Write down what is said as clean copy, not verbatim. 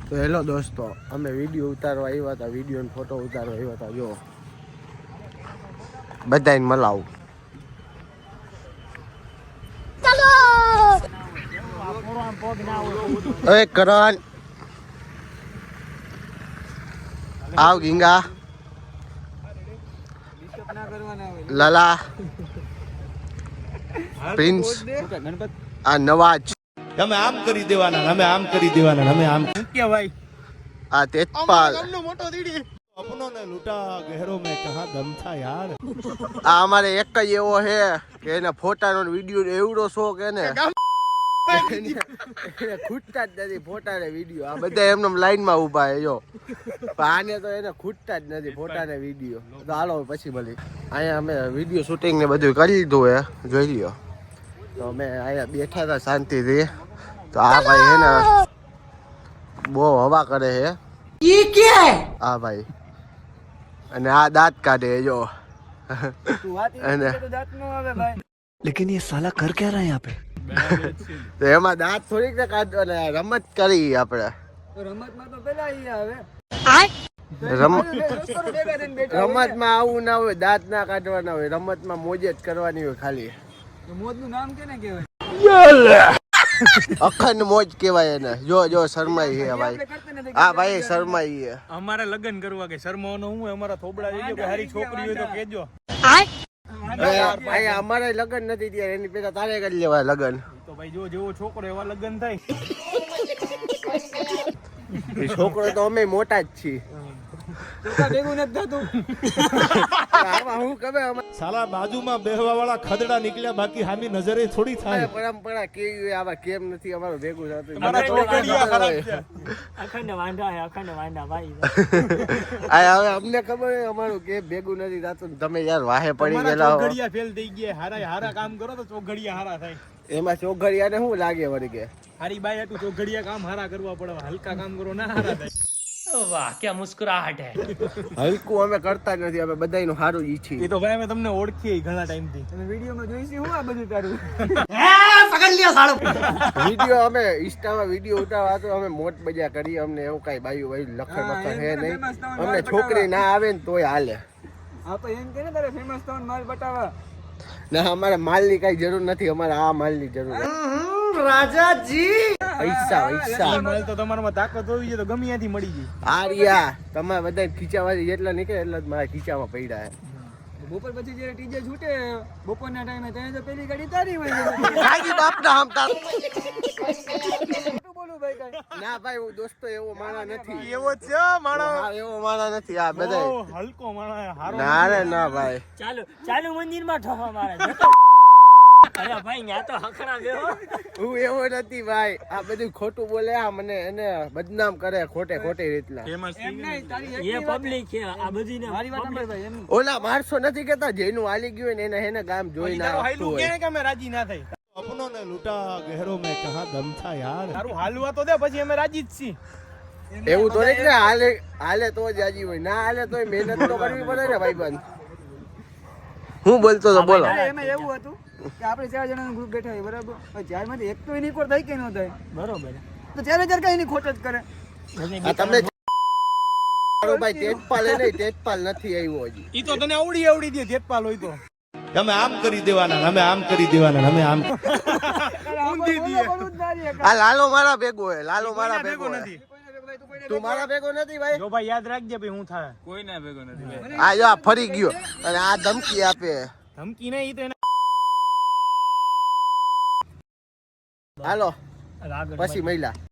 તો હેલો દોસ્તો, અમે વિડીયો ઉતારવા આવ્યા હતા, વિડીયો અને ફોટો ઉતારવા આવ્યા હતા. જો બધાને મલાવું. ઓય કરણ, આવ ગીંગા, લાલા, પ્રિન્સ, આ નવાજ. અમે આમ કરી દેવાના, અમે આમ કરી દેવાના, અમે આમ કે ભાઈ આ તેજપાલ. अपनों ने लूटा गहरों में कहां दम था यार. આ અમારે એક જ એવો છે કે એને ફોટાનો વિડીયો એવડો શોખ એને ખૂટતા જ નથી ફોટા ને વિડીયો. આ બધા એમને લાઈનમાં ઉભા છે જો, પણ આને તો એને ખૂટતા જ નથી ફોટા ને વિડીયો. તો હાલો પછી ભલે અહીંયા અમે વિડીયો શૂટિંગ ને બધું કરી લીધું હે, જોઈ લ્યો. તો અમે અહીંયા બેઠા હતા શાંતિથી. તો આ ભાઈ હે ને બહુ હવા કરે છે. આ ભાઈ અને આ દાંત કાઢે જો. અને लेकिन ये साला कर क्या रहा है यहाँ पे? તો એમાં દાંત થોડીક ને કાઢવાના, રમત કરી આપણે. રમતમાં તો પેલા ઈ આવે રમતમાં આવું ના હોય, દાંત ના કાઢવાના હોય. રમતમાં મોજ જ કરવાની હોય ખાલી. મોજનું નામ કેને કહેવાય? અખંડ મોજ કહેવાય એને. જો જો શરમાઈ છે ભાઈ. હા ભાઈ શરમાઈ છે. અમારે લગ્ન કરવા કે શર્માવાનો હું અમારા થોબડા જોઈજો કે હારી છોકરી હોય તો કેજો. અહીંયા અમારે લગ્ન નથી ત્યારે એની પેલા તારે કરી લેવાય લગ્ન. તો ભાઈ જો જેવો છોકરો એવા લગ્ન થાય. છોકરો તો અમે મોટા જ છીએ. ભેગું નથી થતું. આમાં હું ખબર અમારે साला बाजूમાં બેહવા વાળા ખદડા નીકળ્યા, બાકી હામી નજરે થોડી થાય. પરંપરા કેવી હોય આવા કેમ નથી અમારું ભેગું થતું. અખંડ વાંઢા હે, અખંડ વાંઢા ભાઈ. આ હવે અમને ખબર હોય અમારું કે ભેગું નથી થતું. તમે યાર વાહે પડી ગયેલા હો. ચોઘડિયા ફેલ થઈ ગયા. હારા કામ કરો તો ચોઘડિયા હારા થાય. એમાં ચોઘડિયાને શું લાગે વળી કે હારી બાઈ હતું ચોઘડિયા કામ હારા કરવા પડે, હલકા કામ કરો ના હારા થાય. વાહ क्या मुस्कुराहट है. હલકું અમે કરતા જ નથી, અમે બધાયનું સારું ઈચ્છીએ. એ તો ભાઈ અમે તમને ઓળખીએ ઘણા ટાઈમ થી. તમે વિડીયોમાં જોઈશું હું આ બધું તારું. વિડીયો અમે ઇન્સ્ટામાં વિડીયો ઉતારવા તો અમે મોટ બજા કરીએ. અમને એવું કઈ બાયું બાયું લખણ બખણ હે નહીં. અમને છોકરી ના આવે ને તોય હાલે. હા તો એમ કે ને તારે ફેમસ થવાનું માલ બતાવા. ના અમારે માલની કઈ જરૂર નથી, અમારે આ માલની જરૂર છે. પૈસા પૈસા માલ તો તમારામાં તાકાત હોવી જોઈએ તો ગમે ત્યાંથી મળી જાય. આર્યા તમારે બધા ખીચામાંથી જેટલા નીકળે એટલા જ મારા ખીચામાં પડ્યા છે. બપોર પછી જયારે ટીજે છૂટે બપોરના ટાઈમે ત્યાં તો પેલી ગાડી તારી હોય. કાકી બાપના હમતા. બોલું ભાઈ કઈ ના ભાઈ હું દોસ્તો એવો માણા નથી. એવો છે માણસ. હા એવો માણા નથી આ બધા. હલકો માણસ હારો. ના રે ના ભાઈ. ચાલુ મંદિરમાં ઠોફા મારે. અરે ભાઈ ન્યા તો હખણા બેહો. હું એવો નથી ભાઈ. આ બધું ખોટું બોલે, આ મને એને બદનામ કરે ખોટી રીતના. એ પબ્લિક છે આ બધી ને. મારી વાત સાંભળ ભાઈ. એમ ઓલા માણસો નથી કેતા જેનું હાલી ગયું હોય ને એને ગામ જોઈ ના હાલું હોય. કે અમે રાજી ના થઈ. अपनों ने लूटा गहरों में कहां दम था यार. તારું હાલવા તો દે પછી અમે રાજી જ છીએ. એવું તો નહીં ને હાલે તો જ રાજી હોય, ના હાલે તો મહેનત તો કરવી પડે ને ભાઈબંધ. હું બોલતો તો બોલો. એમાં એવું હતું કે આપણે 4 જણાનું ગ્રુપ બેઠા હોય બરાબર. ચારમાંથી એક તો એની કોર થાય કે ન થાય બરોબર. તો 4 કઈ એની ખોટ જ કરે. આ તમે ભાઈ તેજપાલ નહીં, તેજપાલ નથી આવ્યો હજી. ઈ તો તને આવડી દે જેતપાલ હોય તો. અમે આમ કરી દેવાના, અમે આમ કરી દેવાના, અમે આમ. ઊંધી દે. આ લાલો મારા ભેગો હે, લાલો મારા ભેગો ભેગો નથી. નથી. તું મારા ભેગો નથી ભાઈ. જો ભાઈ યાદ રાખજે ભાઈ હું થાય. કોઈ ના ભેગો નથી. આ જો આ ફરી ગયો અને આ ધમકી આપે. ધમકી નહીં ઈ તો એને હાલો આગળ પછી મહિલા